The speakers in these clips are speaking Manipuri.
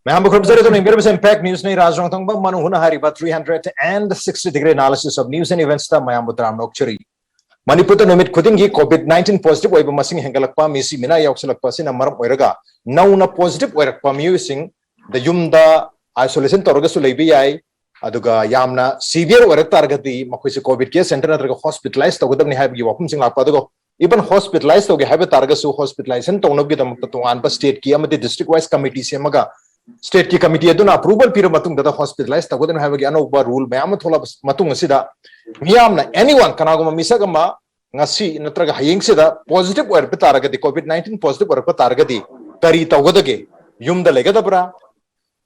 Ma'am, impact news ni Rajrang Tong Bang Manung Hutna hari 360-degree analysis of news and events ta Mayam Butram Nokchuri. Manipur numit kudingi COVID-19 positive oiba masing hengalakpa misi mina yauksalakpa sin amaram oiraga nauna positive oirakpa miusing the yumda isolation toroga su leibi yai aduga yamna severe oirak targati makoisi COVID care center natraga hospitalized togodam ni haibgi wapum sing lakpa adugo even hospitalized toge haiba targa su hospitalization tonobgi damakta tongan state ki amati district wise committee semaga state ki committee aduna approval pira matung da hospitalized tagodam haibagi anoba rule mayam thola matung asida miyamna anyone kanaguma misagama ngasi natraga hayeng sida positive or taragadi COVID-19 positive or taragadi kari tawgadage yumda legadabra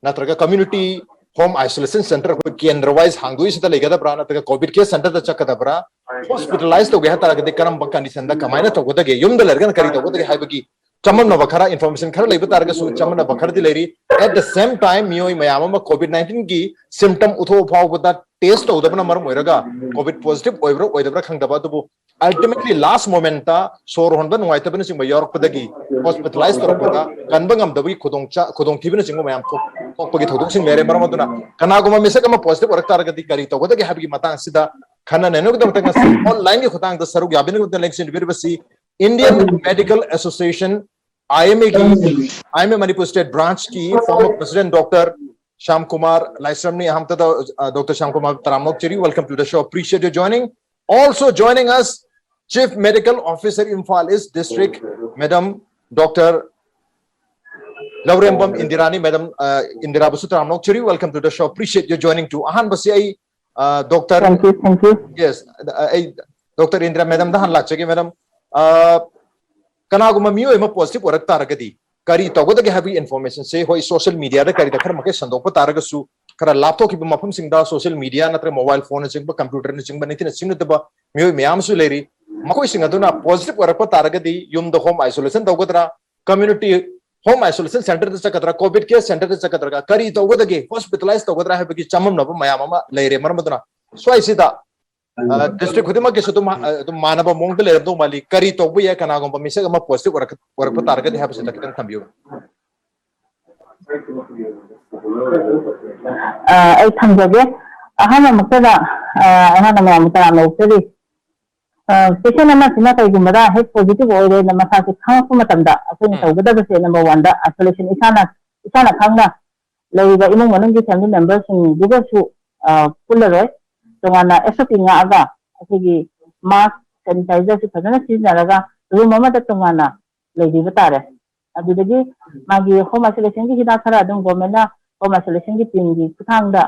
natraga community home isolation center ko kendra wise hangui sida legadabra natraga COVID care center da chakadabra hospitalized to ge taragadi karam condition da kamaina tawgadage yumda lergan kari tawgadage haibagi chaman bakara information khara leiba targa su chaman bakar di leri at the same time miyoi mayama COVID-19 gi symptom utho phawbada test tawdabna maram oiraga COVID positive oibra oidabra khangdaba dubu ultimately last moment ta sor honba nuai tabana sing york padagi hospitalized torpada kanbangam dawi khudong thibina sing mayam pagi thodong sing mere maramaduna kanaguma misakama positive orak taragati kari tawgadagi habigi matang sida khana nenu gdam tanga online gi khutang da sarug yabini gdam election birbasi Indian Medical Association IMA Manipur State Branch ki former President Dr. Sham Kumar Laisramni Hamtada Dr. Sham Kumar Taramokcheri, welcome to the show. Appreciate you joining. Also joining us, Chief Medical Officer Imphal East District, Madam Dr. Laurembam Indirani, Madam Indira Basu Taramokcheri, welcome to the show. Appreciate you joining too. Ahan Basi Dr. Thank you. Yes, Dr. Indira, Madam Dahan Lachaki, Madam. Kanaguma miyo ema positive orak taragadi kari tawgadagi habi information say hoi social media da kari dakhar make sandokpa taragasu kara laptop ki mafum singda social media natra mobile phone singba computer ni singba nitin singutaba miyo miyam su leri makoi singaduna positive orakpa taragadi yum the home isolation tawgadra community home isolation center da chakadra covid care center da chakadra kari tawgadagi hospitalized tawgadra habi chamam naba mayama leire marmaduna so aisida district khudima ke sutum manaba mongde le do mali kari to bu ya kana gom pamise ma positive work target have se takitan thambiyo ai thamjabe ahana makada ahana ma mutara no teri patient ama sina kai gumada head positive oire na masa se khang kuma tamda akoi tawgada ba se number 1 da isolation isana khangna leiba imong manung gi family members sing duga su pullare tongana SOP nga aga akigi mask sanitizer si phajana siznaraga room amada tongana leidi batare adudagi magi home isolation gi hida khara adum government home isolation gi team gi kuthangda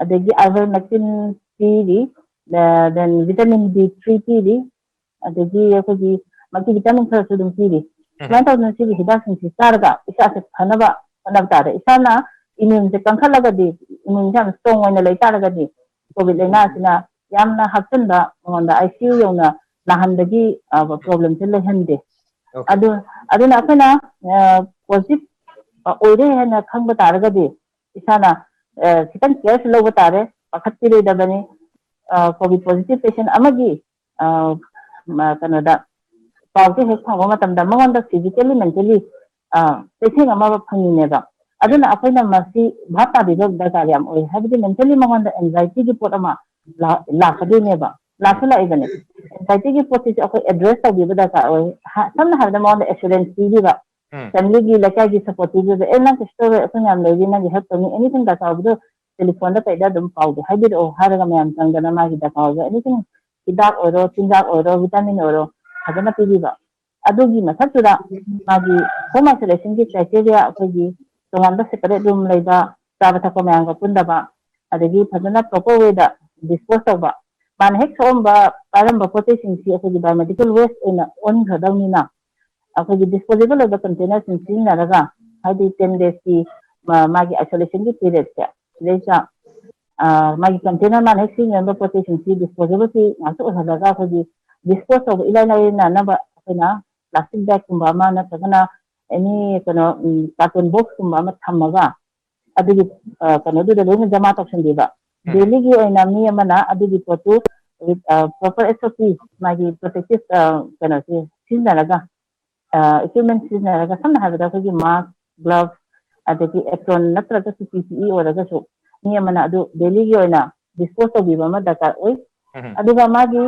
adagi ivermectin pd then vitamin D3 pd adagi akigi magi vitamin khara sudum pd 1000 si hida sing si sarga isa se phanaba tare isana immune se kankhala di immune jam strong oina lei tara di covid lena sina yamna hapsanda ngonda ICU yona lahanda problem se lehande aduna apena positive oire hena khangba tara di isana sitan care se loba tare pakhatti le dabani covid positive patient amagi kanada pawte hek phama matamda mongonda physically mentally patient ama phangineba aduna apaina masi bhata biga dakar yam oi habdi mentally mangonda anxiety gi pot ama la khadi neba la sala igane anxiety gi pot is akoi address ta biga dakar oi samna habda mangonda assurance gi ba family gi laka gi support gi ba ena story apna am levi na gi help me anything dakar bido telephone da paida dum pawde habid o haraga mayam tangana ma gi dakar ga anything idak oro tinjak oro vitamin oro hadana pidi ba adugi masakura magi home isolation gi criteria akoi tonganda separate room leiba sabata ko mayanga pundaba adagi phajana proper way da dispose of ba man hek somba paramba protecting si akoi biomedical waste ina on khadawni na akoi disposable of the containers in sin naraga hadi 10 days ki magi isolation ki period cha leisa ꯃꯥꯒꯤ ꯀꯟꯇꯦꯅꯔ ꯃꯥꯅ ꯍꯦꯛ ꯁꯤꯖꯤꯟꯅꯔꯝꯕ ꯄꯣꯠ ꯆꯩꯁꯤꯡꯁꯤ ꯗꯤꯁꯄꯣꯖꯦꯕꯜꯁꯤ ꯉꯥꯛꯇ ꯑꯣꯏꯍꯜꯂꯒ ꯑꯩꯈꯣꯏꯒꯤ ꯗꯤꯁꯄꯣꯖ ꯇꯧꯕ ꯏꯂꯥꯏ ꯂꯥꯏꯅꯅꯕ ꯑꯩꯈꯣꯏꯅ ꯄ꯭ꯂꯥꯁꯇꯤꯛ ꯕꯦꯒꯀꯨꯝꯕ ꯑꯃ ꯅꯠꯇ꯭ꯔꯒꯅ ꯑꯦꯅꯤ ꯀꯩꯅꯣ ꯀꯥꯔꯇꯨꯟ ꯕꯣꯛꯁꯀꯨꯝꯕ ꯑꯃ ꯊꯝꯃꯒ ꯑꯗꯨꯒꯤ ꯀꯩꯅꯣꯗꯨꯗ ꯂꯣꯏꯅ ꯖꯃꯥ ꯇꯧꯁꯟꯕꯤꯕ ꯗꯦꯂꯤꯒꯤ ꯑꯣꯏꯅ ꯃꯤ ꯑꯃꯅ ꯑꯗꯨꯒꯤ ꯄꯣꯠꯇꯨ ꯄ꯭ꯔꯣꯄꯔ SOP ꯃꯥꯒꯤ ꯄ꯭ꯔꯣꯇꯦꯛꯇꯤቭ ꯀꯩꯅꯣꯁꯤ ꯁꯤꯖꯤꯟꯅꯔꯒ equipment sizinaraga samna habada ko mask gloves adagi apron natraga su PPE oraga su ni amana adu daily gi oina dispose tobiba ma dakar oi aduga magi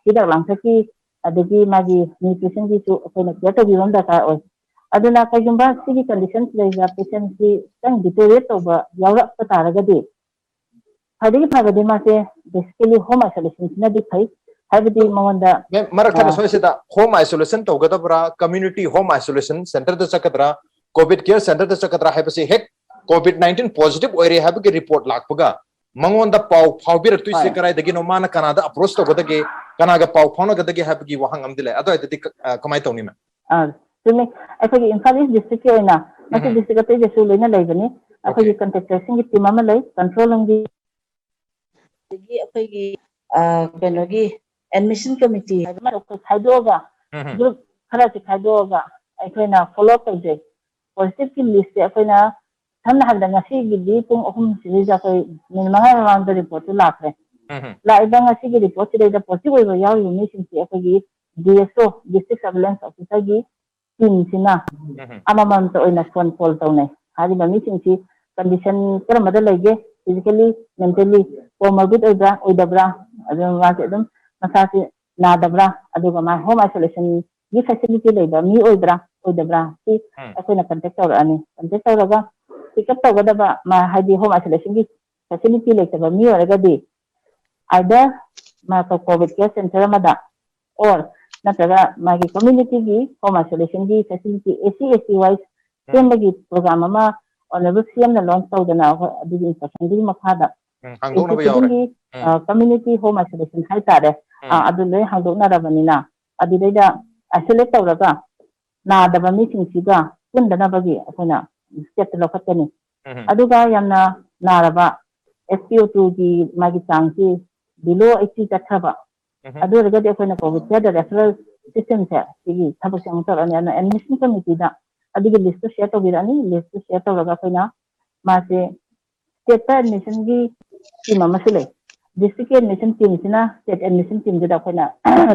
hidak langthaki adagi magi nutrition gi su akoina care tobiba ma dakar oi aduna kaigumba sigi conditions leiga patient si tang deteriorate toba yawra pataraga de hadigi phagadi ma se basically home isolation na di phai habidi mawanda marak thana soisida home isolation togadabra community home isolation center da chakadra covid care center da chakadra haibasi hek covid 19 positive oire habigi report lakpaga mangonda pau phawbir tuise karai dagi no mana kanada approach togadage kanaga pau phawna gadage habigi wahang amdile ado idati kamai tawni ma tumi akhoi Imphal East district ki oina masi district ate jesu leina leibani akhoi contact tracing ki team ama lei control ngi gi akhoi gi kenogi admission committee ma ko khaidoga group khara si khaidoga aikoina follow up tawje positive ki list se aikoina samna habda ngasi gi di pung ahum sirija koi min mangai round report lakre la iba ngasi gi report se da positive oiba yaw yumi sin se aikogi DSO district surveillance officer gi team sina amamam to oina phone call tawnai hari ba mi sin si condition karamada lege physically mentally comorbid oibra oidabra adum wa se adum masasi nadabra aduga ma home isolation gi facility leiba mi oidra oidabra si akoina contact tawrani contact tawraga pick up tawgadaba ma hadi home isolation gi facility leitaba mi oraga di either ma covid care center amada or natraga magi community gi home isolation gi facility AC wise sembagi program ama honorable CM na launch tawdana adugi instruction gi makhada hangdona ba yawre community home isolation hai tare adu loi hangdona rabanina adu deida isolate tawraga na daba mi singsiga pundana bagi akoina step lokatani aduga yamna naraba SpO2 gi magi changsi below 80 chathaba adu regadi akoina covid care referral system se sigi thabak sang tarani ana admission committee da adugi list share tawirani list share tawraga akoina mase state admission gi team amasule district admission team sina state admission team da akoina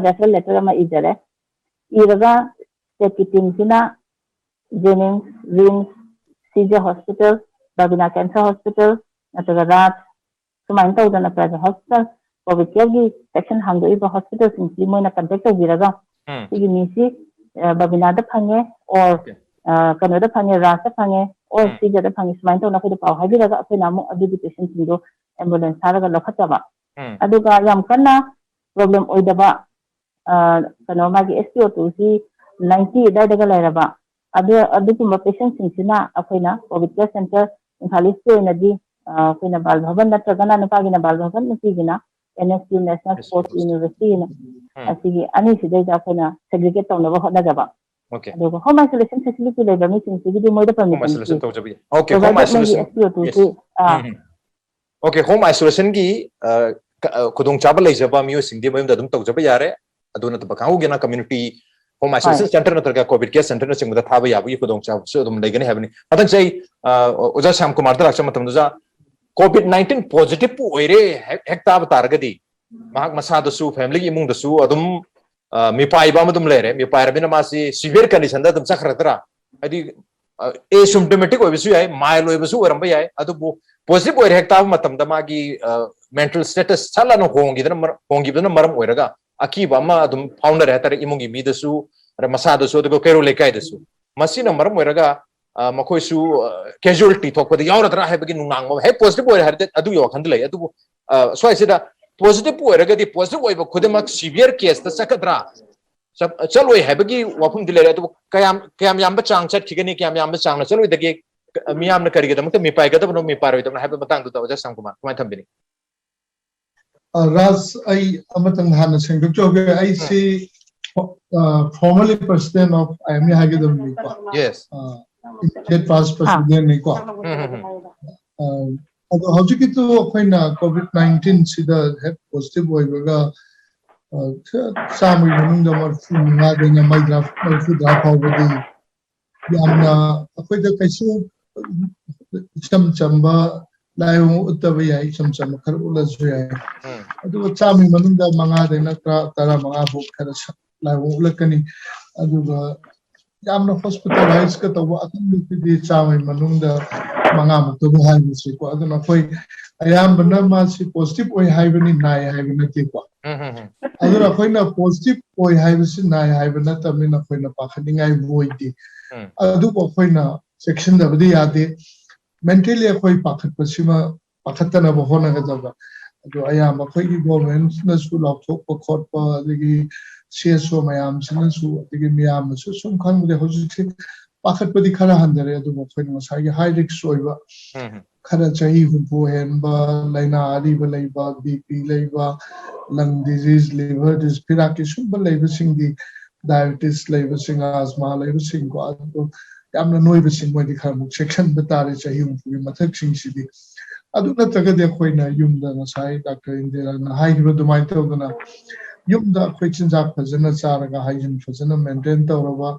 referral letter ama ijare iraga state team sina Jennings Rims CJ Hospital Babina Cancer Hospital nataga Raj sumain tawdana private hospital covid care gi section hangdoiba hospital singsi moina contact tawbiraga sigi misi Babina da phange or kano da phange Raj da phange or CJ da phange sumain tawna khoi paw habiraga akoina amu adugi patient singdo ambulance haraga lokhataba aduga yam kana problem oidaba kano magi SpO2 si 90 daga lairaba adugumba patient singsina akoina covid care center Imphal East oina di akoina bal bhavan natragana nupagina bal bhavan nupigina NSU National Sports University na asigi ani sidai akoina segregate tawna hotnajaba okay aduga home isolation facility leiba mi singsi gi moida permission home isolation tawjabi okay home isolation okay home isolation gi kudong chaba leijaba miyo singdi mayum da dum tawjaba yare aduna to bakahu gena community home isolation center natraga covid care center na chingda thaba yabu kudong chaba so dum leigani habni matang sei oja Sham Kumar da laksa matam duja covid 19 positive pu oire hekta batargadi mahak masa da su family imung da su adum mi pai ba madum lere mi pai rabina masi severe condition da dum sakhratra adi asymptomatic oibisu yai mild oibisu oramba yai adu positive oire hekta matam da magi mental status chala no hongi dana maram oiraga akiba ama adum founder hatare imungi mi da su masa da su adu kero lekai da su masina maram oiraga makhoi su casualty thokpadi yawradra haibagi nungang ma he positive oire harde adu yo khandlai adu swai sida positive oiraga di positive oiba khudemak severe case ta sakadra chaloi haibagi wafum dilere adu kayam yamba chang chat khigani kayam yamba chang na chaloi dagi miyam na karige damta mi pai ga da no mi paroi da haiba matang du da Sham Kumar kumai thambini Raz ai amatang hana sengduk joge ai si formerly president of IME hagidam yes state past president ni ko ꯑꯗꯣ ꯍꯧꯖꯤꯛꯀꯤꯗꯨ ꯑꯩꯈꯣꯏꯅ COVID-19 ꯁꯤꯗ ꯍꯦꯛ ꯄꯣꯖꯤꯇꯤꯚ ꯑꯣꯏꯕꯒ ꯆꯥꯝꯃꯒꯤ ꯃꯅꯨꯡꯗ 35ꯗꯩꯅ ꯃꯧꯗ꯭ꯔꯥ ꯐꯥꯎꯕꯗꯤ ꯌꯥꯝꯅ ꯑꯩꯈꯣꯏꯗ ꯀꯩꯁꯨ ꯏꯆꯝ ꯆꯝꯕ ꯂꯥꯏꯑꯣꯡ ꯎꯠꯇꯕ ꯌꯥꯏ ꯏꯆꯝ ꯆꯝꯕ ꯈꯔ ꯎꯠꯂꯁꯨ ꯌꯥꯏ ꯑꯗꯨꯒ ꯆꯥꯝꯃꯒꯤ ꯃꯅꯨꯡꯗ 5ꯗꯩꯅ 15 ꯐꯥꯎ ꯈꯔ ꯂꯥꯏꯑꯣꯡ ꯎꯠꯂꯛꯀꯅꯤ ꯑꯗꯨꯒ ꯌꯥꯝꯅ ꯍꯣꯁꯄꯤꯇꯥꯂꯥꯏꯁ ꯀ ꯇꯧꯕ ꯑꯀꯟꯕꯗꯤ ꯆꯥꯝꯃꯒꯤ ꯃꯅꯨꯡꯗ 5ꯃꯨꯛꯇꯕꯨ ꯍꯥꯏꯕꯁꯤꯀꯣ ꯑꯗꯨꯅ ꯑꯩꯈꯣꯏ ꯑꯌꯥꯝꯕꯅ ꯃꯥꯁꯤ ꯄꯣꯖꯤꯇꯤꯚ ꯑꯣꯏ ꯍꯥꯏꯕꯅꯤ ꯅꯥꯏ ꯍꯥꯏꯕ ꯅꯠꯇꯦꯀꯣ ꯑꯗꯨꯅ ꯑꯩꯈꯣꯏꯅ ꯄꯣꯖꯤꯇꯤꯚ ꯑꯣꯏ ꯍꯥꯏꯕꯁꯤ ꯅꯥꯏ ꯍꯥꯏꯕ ꯅꯠꯇꯕꯅꯤꯅ ꯑꯩꯈꯣꯏꯅ ꯄꯥꯈꯠꯅꯤꯡꯉꯥꯏ ꯑꯣꯏꯗꯦ ꯑꯗꯨꯕꯨ ꯑꯩꯈꯣꯏꯅ ꯆꯦꯛꯁꯤꯟꯗꯕꯗꯤ ꯌꯥꯗꯦ ꯃꯦꯟꯇꯦꯜꯂꯤ ꯑꯩꯈꯣꯏ ꯄꯥꯈꯠꯄꯁꯤꯃ ꯄꯥꯈꯠꯇꯅꯕ ꯍꯣꯠꯅꯒꯗꯕ ꯑꯗꯣ ꯑꯌꯥꯝꯕ ꯑꯩꯈꯣꯏꯒꯤ ꯒꯣꯔꯃꯦꯟꯠꯅꯁꯨ ꯂꯥꯎꯊꯣꯛꯄ ꯈꯣꯠꯄ ꯑꯗꯒꯤ CSO ꯃꯌꯥꯝꯁꯤꯅꯁꯨ ꯑꯗꯒꯤ ꯃꯤꯌꯥꯝꯅꯁꯨ ꯁꯨꯝ ꯈꯪꯕꯗꯤ ꯍꯧꯖꯤꯛꯁꯤ ꯄꯥꯈꯠꯄꯗꯤ ꯈꯔ ꯍꯟꯊꯔꯦ ꯑꯗꯨꯕꯨ ꯑꯩꯈꯣꯏꯅ ꯉꯁꯥꯏꯒꯤ ꯍꯥꯏ ꯔꯤꯛꯁ ꯑꯣꯏꯕ खरा चाही हुबो हेनबा लाइना आरिबा लेबा बीपी लेबा लंग डिजीज लिवर डिस फिरा के सुबा लेबा सिंगदी डायबिटीज लेबा सिंग आस्मा लेबा सिंग को अदो यामना नोइबा सिंग मोदि खरमु सेक्शन बतारे चाही हुबो मथक सिंग सिदी अदु नतगदे अखोइना युमदा नसाई डॉक्टर इंदिरा ना हाइबा दुमाइ तौदना युमदा अखोइ चिंजाक फजना चारगा हाइजिन फजना मेंटेन तौरबा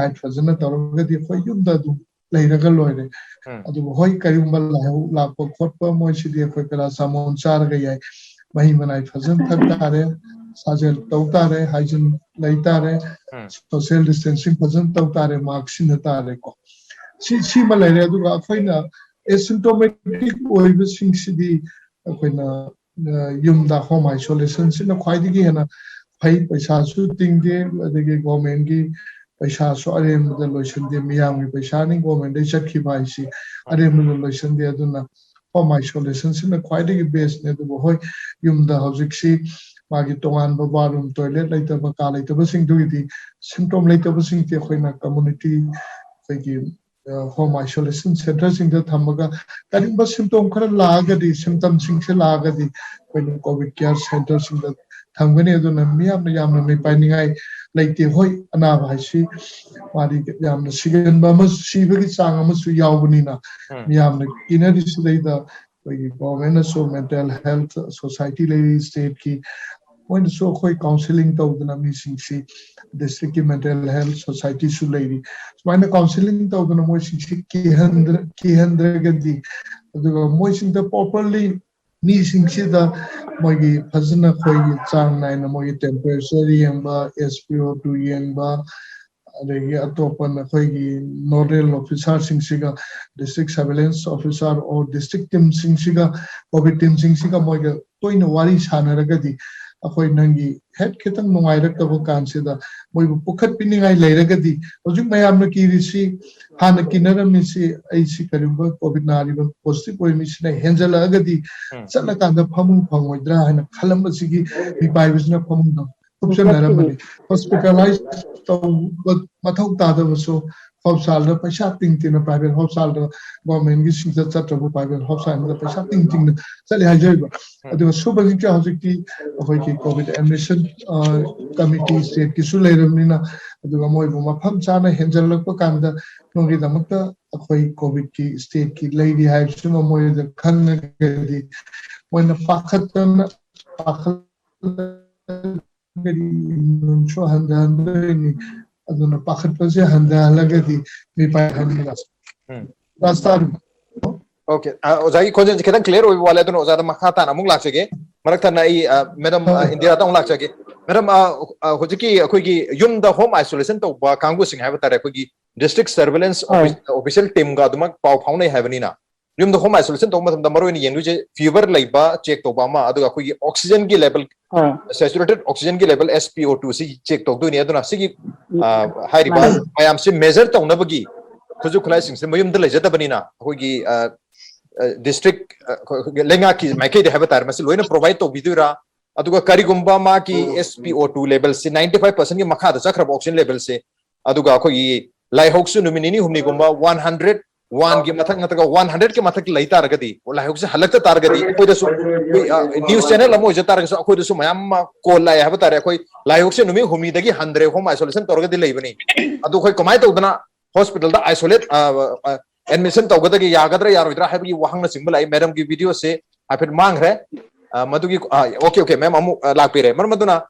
डाइट फजना तौरगदि अखोइ युमदा दु लेरगा लोइरे अदु होय करिगुंबा लाहौ लापो खोटपा मोइसिदि अखोइ पैरासामोल चारगा याय मही मनाइ फजन थक तारे साजेल तौ तारे हाइजिन लै तारे सोशल डिस्टेंसिंग फजन तौ तारे मार्क सिन तारे को सी मा लेरे अदुगा अखोइना एसिम्प्टोमेटिक ओइबा सिंगसिदि अखोइना युमदा होम आइसोलेशन सिना ख्वाइदिगी हेना फै पैसासु तिंगे अदगी गवर्नमेंट की पैसासु अरेमदा लोइसनदे मियामगी पैसानि गवर्नमेंट दे चखिबा आइसि अरेमदा लोइसनदे अदुना होम आइसोलेशन सिना ख्वाइदिगी बेस्ट ने अदुबो होय युमदा हौजिकसी मागी तोंगान बारूम टॉयलेट लेतबा का लेतबा सिंगदुगिदि सिम्पटम लेतबा सिंगते अखोइना कम्युनिटी फैगी होम आइसोलेशन सेंटर सिंगदा थमगा करिंबा सिम्पटम खरा लागदी सिम्पटम सिंगसे लागदी अखोइना कोविड केयर सेंटर सिंगदा थमगने अदुना मियामना यामना नै पाइनिंगाई लेते होय अनाबा हाइसि मारी यामना सिगनबा म सिबगी चांग अमसु यावबनिना मियामना किनदिस लेदा फैगी government so mental health society लेडी स्टेट की when so khoi counseling tawdana mi singsi district ki mental health society su leiri smaina counseling tawdana moi singsi ki handra gadi aduga moi singda properly mi singsi da moi gi phajna khoi gi chang naina moi temperature yengba SpO2 yengba adagi atopan khoi gi nodal officer singsiga district surveillance officer or district team singsiga covid team singsiga moi ga toina wari sanaragadi अखोई नंगी हेड खितंग नुंगाइरक्तब कांसिदा मोइबु पुखत पिनिंगाइ लेरगदि होजुक मयामना कीरिसि हाना किनरमिसि आइसि करिबा कोविड नारिबा पॉजिटिव ओइमिसिना हेंजलगदि चलना कांदा फमुंग फंगोइद्रा हाना खलमबसिगी मिपाइबिसना फमुंग ऑप्शन नरमनि हॉस्पिटलाइज तो मथौ तादबसो हॉस्पिटल पैसा तिंग तिंग प्राइवेट हॉस्पिटल गवर्नमेंट की सिंजा चत्रबो प्राइवेट हॉस्पिटल पैसा तिंग तिंग चले हाइजैबा अदुगा सुबंगी के हौजिकि अखोई की कोविड एडमिशन कमिटी स्टेट की सु लेरमनिना अदुगा मोइबु मफम चाना हेंजलकपा कांदा नोगी दमकता अखोई कोविड की स्टेट की लेडी हाइबसुमा मोइद खन्नगदि मोइना पाखतना पाखलगदि नुनसो हंदांदनि अदुना पाखतपसे हंदालगदि मिपाइ हंदिला रास्ता Okay. Ozagi खोजन खितंग क्लियर होई वाले तो ओजादा मखाता ना मुंग लाचगे मरक तना ई मैडम इंदिरा ता लाचगे मैडम होजिकी अखोगी युम द होम आइसोलेशन तो बा कांगु सिंग हाबा तारे अखोगी डिस्ट्रिक्ट सर्वेलेंस ऑफिशियल टीम गा दुमक पाव फाउनै हाबनिना युम द होम आइसोलेशन तो मतम द मरोइन येंगुजे फीवर लेबा चेक तो बा मा अदुगा अखोगी ऑक्सीजन की लेवल सैचुरेटेड ऑक्सीजन की लेवल SpO2 सी चेक तो दुनी अदुना सिगी हाइरिबा मयाम से मेजर तौनबगी खुजु खुलाई सिंग से मयुम the लेजतबनिना अखोगी district lenga ki maike de have tar masil loina provide to bidura aduga karigumba ma ki SpO2 level se 95% ki makha da chakra oxygen level se aduga ko yi lai hoksu numinini humni gumba 101 ki mathak nataga 100 ki mathak lai tar gadi lai hoksu halakta tar gadi koi da su news channel amo je tar ga koi da su mayam ko lai have tar koi lai hoksu numi humi dagi 100 home isolation tor gadi lai bani adu koi kamai to dana hospital da isolate admission tawgadagi yagadra yaroidra habi wahangna singbala madam ki video se hafit mangre madugi okay ma'am amu lakpire maduna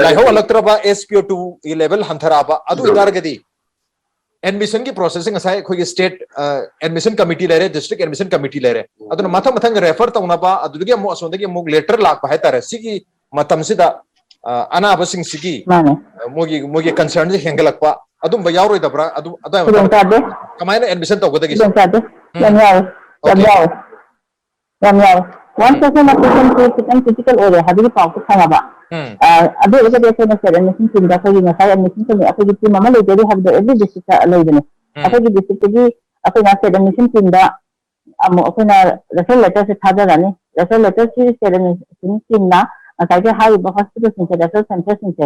laiho alaktraba SPO2 level hantaraba adu idaragadi admission ki processing asai khoi state admission committee lere district admission committee lere aduna mathang refer tawna ba adugi amu asondagi amu letter lakpa haitare sigi matam sida anaba sing sigi mogi concern je hengalakpa adum ba yauroi dabra adu kamaina admission tawgadagi one person application critical area habi pau ko khaba adu ega desa na sir admission team da ko na sai admission team apagi team mama le dari habda every district leidene apagi district gi apagi na sir admission team da amu apina referral letter se thada rani referral letter si sir admission team na kai ke hai ba hospital sin se referral center sin se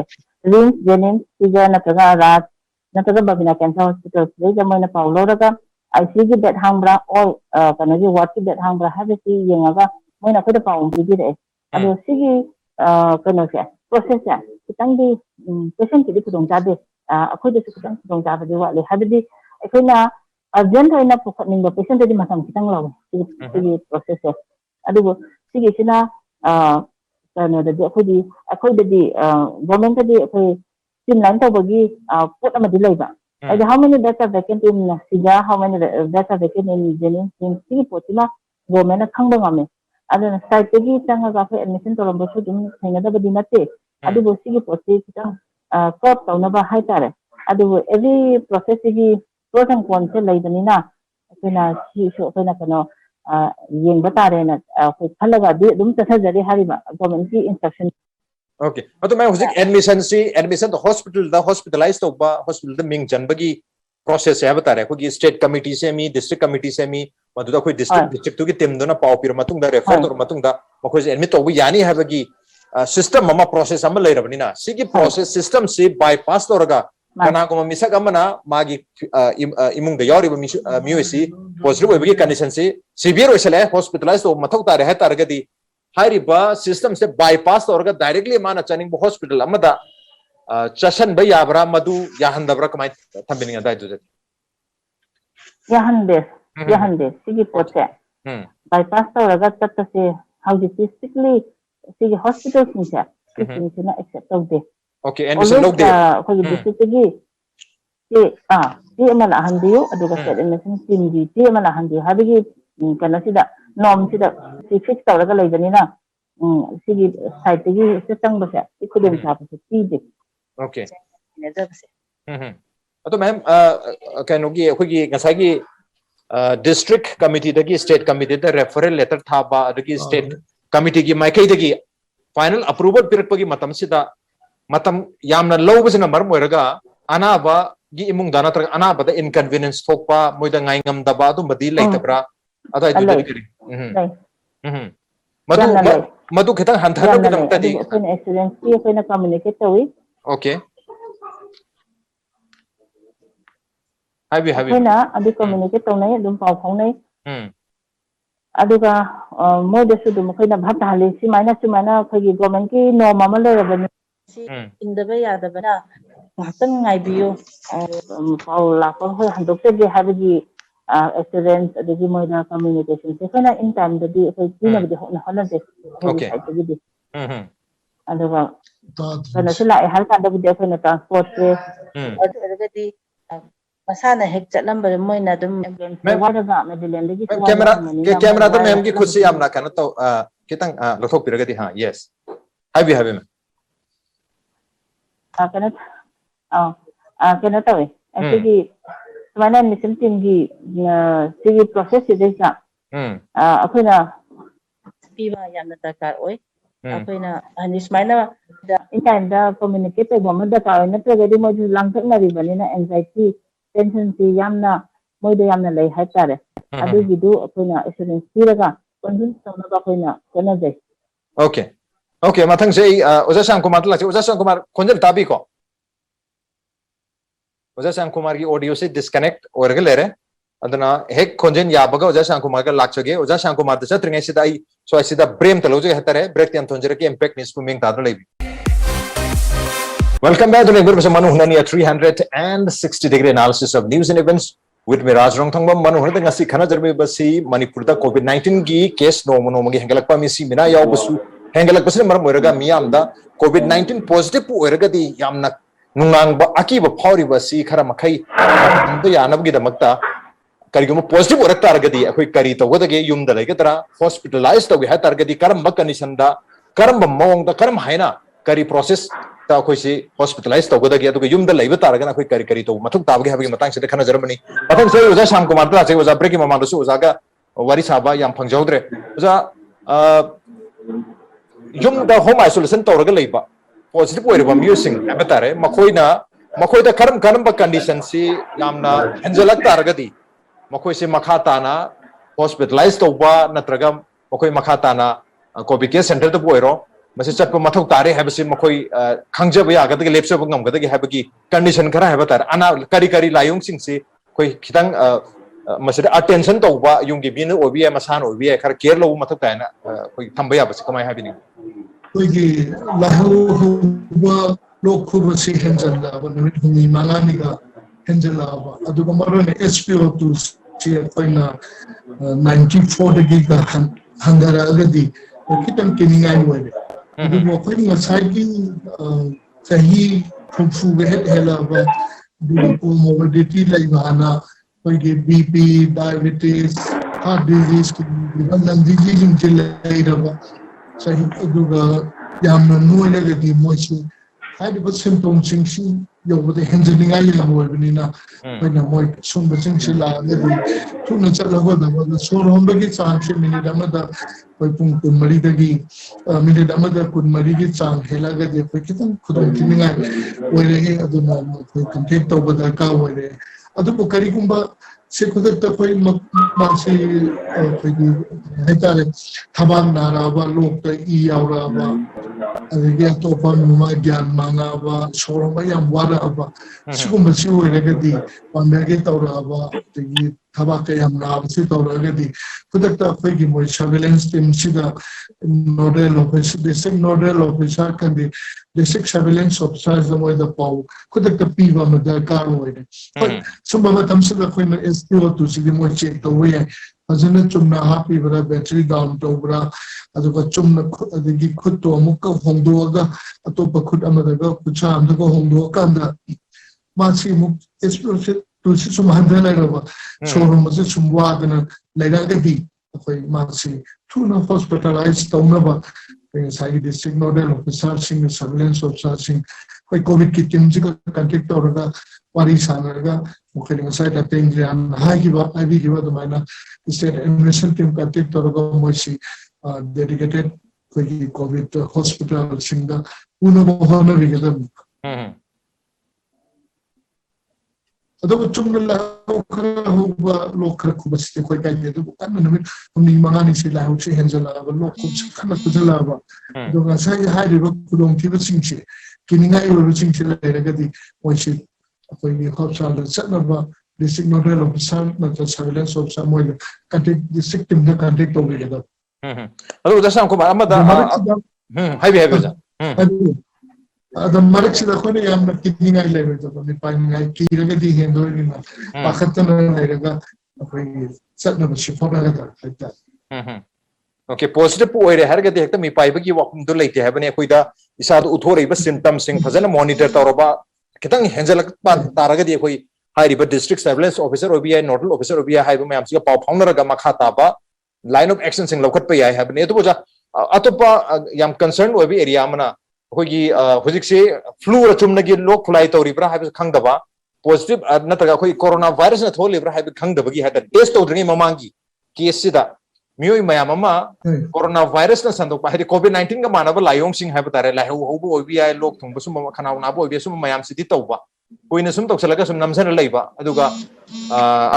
Rims Jennings Tiga na taga rat na taga babina cancer hospital le jamai na paulo raga IC gi bed hangbra all kana gi ward gi bed hangbra habisi yengaga moina ko da paung bi de ado sigi kana se process ya kitang di patient ki pudong jade akhoi de kitang pudong jade de wa le habidi akhina urgent hoina pukhaning ba patient de masam kitang law sigi process ya ado sigi sina kana de akhoi de government de akhoi streamline tawbagi pot amadi leiba how many beds are vacant in Siga, how many beds are vacant in Jennings, in Singapore, Potima, women are coming on me. And then side to Tanga admission to Lombosu, another dinate. I do see proceed, crop on over high tare. I do every process, pros and cons, like the Nina, when she show Fenacano, Yin Batarena, Halaga, Dum Tazari Hariba, government instruction. Okay. Ato may husik admission to hospital da hospitalized to ba hospital da ming jan bagi process ya batare ko gi state committee se mi district committee se mi maduda ko district to gi team do na pau pir matung da refer to matung da mako se admit to bu yani ha bagi system mama process am lai rabani na sigi process system se bypass to raga kana ko misa gamana magi imung da yori mi si positive bagi condition se severe osale hospitalized to mathok ta re ha targadi हाइरिबा सिस्टम से बाईपास तौर डायरेक्टली माना चनिंग हॉस्पिटल अमदा चशन ब याबरा मदु याहंदबरा कमाय थंबिनिंग दाय दुजे याहंदे सिगी पोचे बाईपास तौर तत्तसे हाउजी स्ट्रिक्टली सिगी हॉस्पिटल सिंसे सिंसे ना एक्सेप्ट तौदे ओके एडमिशन लोग दे खोगी डिस्ट्रिक्ट गी ती अमला हंदियो अदुगा सेट एडमिशन टीम गी ती अमला हंदियो हाबिगी kana sida norm sida si fix tawraga leidani na sigi site gi setang basa ikudem sa pa ti de okay ato ma'am kano gi khogi ngasai gi district committee dagi state committee da referral letter tha ba dagi state committee gi maikai dagi final approval pirakpagi matam sida matam yamna lowbasina maram oiraga anaba gi imung dana tra anaba da inconvenience thokpa moida ngaingam daba du madi leitabra ada itu jadi madu kita hantar ke dalam tadi kan experience dia kena communicate tahu okay habi kena adi communicate tahu nai dum pau phau nai aduga mo de su dum kena bhat hali si mana khagi government ki norm ma le rabani si indaba yada bana ngatan ngai biyo pau la ko handok te ge habi experience adigi moina communication se kana in time da di tina di hona de okay aduga kana sila hal kan da bi kana transport se aduga di masana hek chatlam ba moina dum wada ga medilen digi camera to mem gi khushi amna kana to kitang lothok piraga di ha yes habi me kana to actually mana mission team gi sigi process de sa akhina piwa yamna dakar oi akhina anis mana da in time da communicate ba ma da ka na to gadi mo ju lang thak na ri bani na anxiety tension si yamna moi da yamna lai ha tare adu gi du akhina assurance piraga convince tawna ba akhina kana jai okay mathang sei oja sam kumar la oja sam kumar khonjal tabi ko Oja Sam Kumar ki audio se disconnect orga lere adana hek khonjen yabaga Oja Sam Kumar ka lakchage Oja Sam Kumar da chatringa sida ai so sida brem taloje hatare break tian thonjere ki impact nis puming ta lebi welcome back to the Manung Hutna 360 degree analysis of news and events with me Rajrong Thongbam Manung Hutna ngasi khana jarbe basi Manipur da COVID-19 gi case no gi hengalak pa misi mina yaw basu hengalak basne maram oiraga miyam da COVID-19 positive oiraga di yamna nungang ba aki ba phawri basi khara makhai da yanab gi damakta karigum positive orak targadi akoi kari tawgadage yum da legadra hospitalized tawgi ha targadi karam ba condition da karam ba mong da karam haina kari process ta khoi si hospitalized tawgadage adu yum da leiba targana akoi kari to mathuk tabge habagi matang se khana jarmani mathang se uza sam kumar da se uza break mama su uza ga wari saba yam phangjawdre uza yum da home isolation tawraga leiba positive oirba musing abatare makoida karam ba condition si yamna angelak targadi makoi se makha tana hospitalized toba natraga makoi makha tana covid care center to boiro mase chatpa mathau tare habase makoi khangjaba ya ga de lepse bangam ga de habagi condition khara haba tar ana kari layung sing se koi khitang mase attention toba yung gi bin obi masan obi khara care lo mathau taina koi thamba ya base kamai habini koi gi lahu ba lokhu basi henjalla ba numit humi malani ga henjalla ba aduga marone SPO2 si koina 94 dagi ga hangara agadi kitang kiningai wale aduga koina saiki sahi fufu behet hela ba du morbidity lai bana koi ge BP diabetes heart disease ki nan disease jilai ba sahi aduga yamna noile gadi mochi haiba symptoms singsi yobode henjlingai la moibnina koina moi sumba singsi la gadi tuna chalago da ba sor hombagi chang se minute amada koi pung kun mari dagi minute amada kun mari gi chang hela gadi koi kitang khudong tiningai oire he aduna koi contact to bada ka oire adu kari kumba se khudak koi masi koi haitare thabang nara ba lok ta I aura ba adege to pa numa gyan manga ba soroma yam wara ba sigum si oire gadi pamage tawra ba tegi thabak yam na si tawra gadi khudak ta koi gi moi surveillance team sida nodal officer basic nodal officer kan di basic surveillance officer the moi the pau khudak ta pi ba ma da kar oire sumba ma tamsida koi na SPO2 si moi check to we azana chumna happy bra battery down to bra aduga chumna adigi khut to amukka hongdoga atopa khut amadaga kucha amdaga hongdoga kanda masi muk SPO2 si sum handla raba showroom se sumwa dana laga gadi koi masi tuna hospitalized tawna ba sai district nodal officer sing surveillance officer sing koi covid ki team ji ka contact oraga wari sanaga mukheling sai da tengrian hagi ba abi gi ba damaina state administration team contact oraga moisi dedicated koi covid hospital singa una bahana bigada ado chumna la khara huwa lokra khubasti koi kai de du kan namit umni mangani si la hu si henjala ba lokku kana kujala ba do ga sai hai ri kudong thi ba singchi kiningai ro singchi la regadi moisi koi hospital satna ba district nodal officer na surveillance officer moi contact district team na contact to bigada adu dasam ko amada hai ja ada marik sida khone yamna kiningai lebe to ni pangai ki regadi hendo ni na pakhatna lega koi satna ba shifona ga ta okay positive oire har ga de hekta mi pai bagi wakum do leite habane koi da isa do uthorei ba symptoms sing fazana monitor tawroba kitang henjalak pa taraga de koi hai riba district surveillance officer obi nodal officer obi hai ba mayam siga paw phawna raga makha ta ba line of action sing lokhat pa yai habane to ja atopa yam concern obi area mana koi gi hujik se flu ra chumna gi lok khulai tawri bra hai ba khangdaba positive nataga koi corona virus na tholi bra hai ba khangdaba gi hada test tawdringi mamangi case sida mioi mayam ama corona virus na sandok pa hadi covid-19 ga manaba layong sing hai ba tare lai ho obi ai lok thung ba sum khanaw na bo obi sum mayam sidi tawba koina sum toksalaga sum namsan leiba aduga